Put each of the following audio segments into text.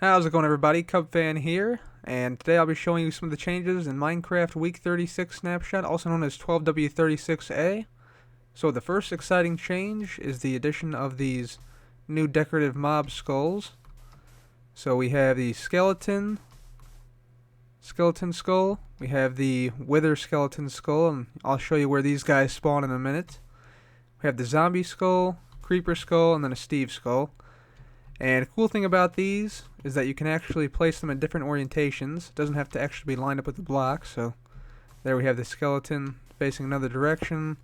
How's it going, everybody? Cubfan here, and today I'll be showing you some of the changes in Minecraft Week 36 Snapshot, also known as 12W36A. So the first exciting change is the addition of these new decorative mob skulls. So we have the skeleton skull, we have the wither skeleton skull, and I'll show you where these guys spawn in a minute. We have the zombie skull, creeper skull, and then a Steve skull. And the cool thing about these is that you can actually place them in different orientations. It doesn't have to actually be lined up with the block. So there we have the skeleton facing another direction.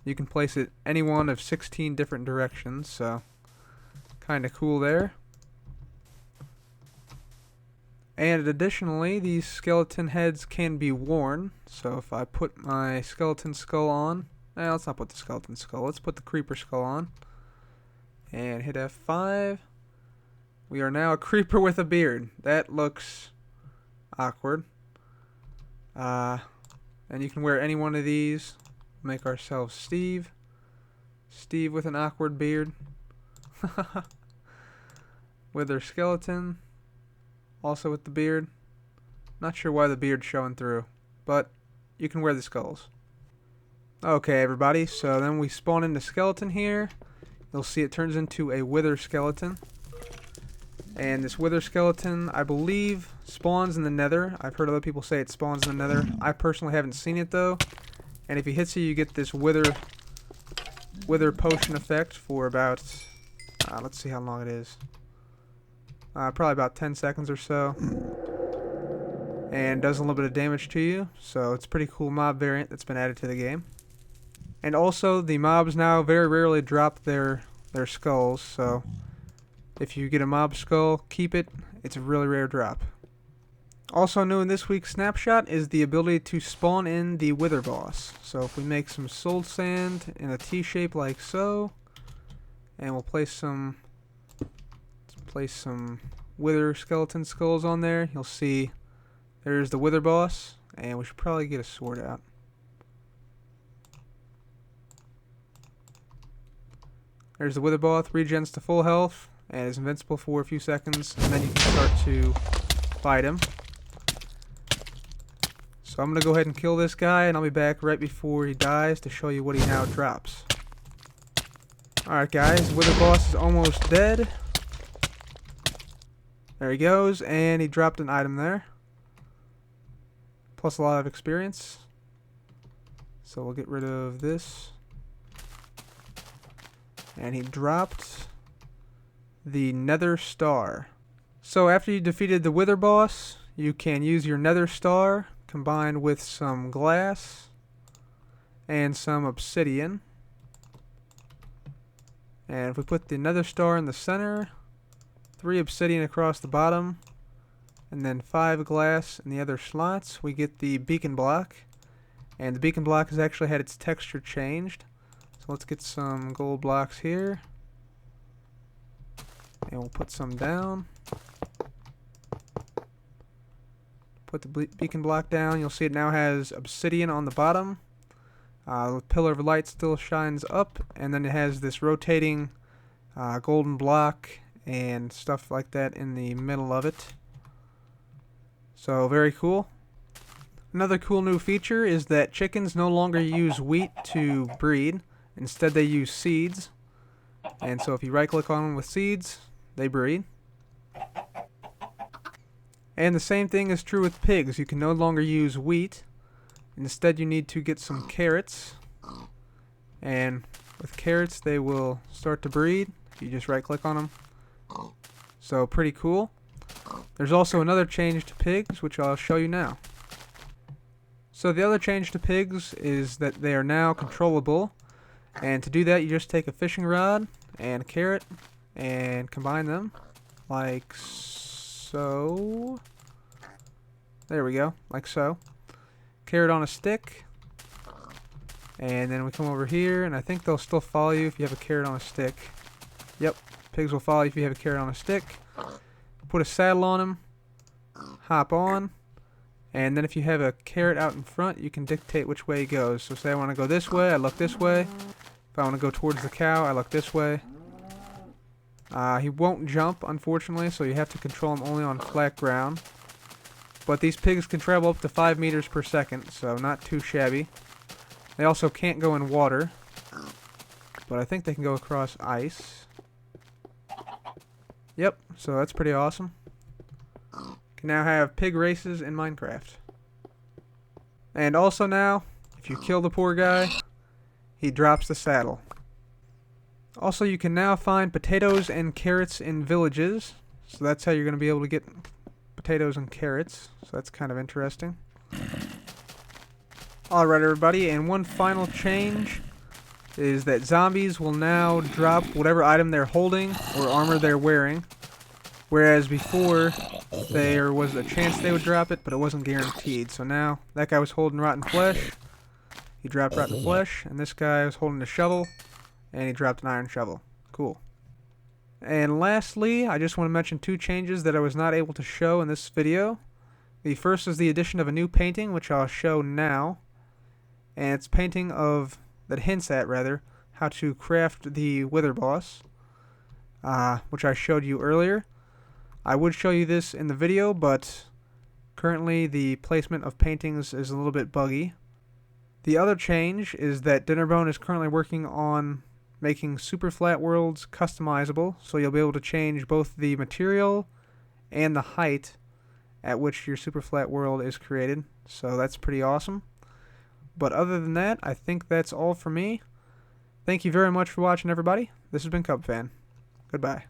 You can place it any one of 16 different directions, so kind of cool there. And additionally, these skeleton heads can be worn. So if I put my skeleton skull on, let's not put the skeleton skull, let's put the creeper skull on and hit F5. We are now a creeper with a beard. That looks awkward. And you can wear any one of these. Make ourselves Steve. Steve with an awkward beard. Wither skeleton. Also with the beard. Not sure why the beard's showing through, but you can wear the skulls. Okay, everybody, so then we spawn into skeleton here. You'll see it turns into a wither skeleton. And this wither skeleton, I believe, spawns in the Nether. I've heard other people say it spawns in the Nether. I personally haven't seen it though. And if he hits you get this wither potion effect for about, let's see how long it is. Probably about 10 seconds or so. And does a little bit of damage to you. So it's a pretty cool mob variant that's been added to the game. And also, the mobs now very rarely drop their skulls, so if you get a mob skull, keep it. It's a really rare drop. Also new in this week's snapshot is the ability to spawn in the wither boss. So if we make some soulsand in a T shape like so, and we'll place some wither skeleton skulls on there, you'll see there's the wither boss, and we should probably get a sword out. There's the wither boss, regens to full health, and is invincible for a few seconds, and then you can start to fight him. So I'm going to go ahead and kill this guy, and I'll be back right before he dies to show you what he now drops. Alright guys, the wither boss is almost dead. There he goes, and he dropped an item there. Plus a lot of experience. So we'll get rid of this. And he dropped the Nether Star. So after you defeated the Wither boss, you can use your Nether Star combined with some glass and some obsidian. And if we put the Nether Star in the center, 3 obsidian across the bottom, and then 5 glass in the other slots, we get the beacon block. And the beacon block has actually had its texture changed. So let's get some gold blocks here. And we'll put some down. Put the beacon block down. You'll see it now has obsidian on the bottom. The pillar of light still shines up. And then it has this rotating golden block and stuff like that in the middle of it. So very cool. Another cool new feature is that chickens no longer use wheat to breed. Instead they use seeds, and so if you right click on them with seeds, they breed. And the same thing is true with pigs. You can no longer use wheat. Instead you need to get some carrots, and with carrots they will start to breed if you just right click on them. So pretty cool. There's also another change to pigs, which I'll show you now. So the other change to pigs is that they are now controllable. And to do that, you just take a fishing rod and a carrot and combine them like so. There we go, like so. Carrot on a stick. And then we come over here, and I think they'll still follow you if you have a carrot on a stick. Yep, pigs will follow you if you have a carrot on a stick. Put a saddle on him, hop on, and then if you have a carrot out in front, you can dictate which way he goes. So say I want to go this way, I look this way. If I want to go towards the cow, I look this way. He won't jump, unfortunately, so you have to control him only on flat ground. But these pigs can travel up to 5 meters per second, so not too shabby. They also can't go in water, but I think they can go across ice. Yep, so that's pretty awesome. Can now have pig races in Minecraft. And also now, if you kill the poor guy, he drops the saddle. Also, you can now find potatoes and carrots in villages, so that's how you're going to be able to get potatoes and carrots, so that's kind of interesting. Alright everybody, and one final change is that zombies will now drop whatever item they're holding or armor they're wearing, whereas before there was a chance they would drop it, but it wasn't guaranteed. So now that guy was holding rotten flesh, he dropped rotten flesh, and this guy was holding a shovel, and he dropped an iron shovel. Cool. And lastly, I just want to mention 2 changes that I was not able to show in this video. The first is the addition of a new painting, which I'll show now. And it's painting of, that hints at rather, how to craft the wither boss, which I showed you earlier. I would show you this in the video, but currently the placement of paintings is a little bit buggy. The other change is that Dinnerbone is currently working on making Superflat worlds customizable, so you'll be able to change both the material and the height at which your Superflat world is created, so that's pretty awesome. But other than that, I think that's all for me. Thank you very much for watching, everybody. This has been CubFan. Goodbye.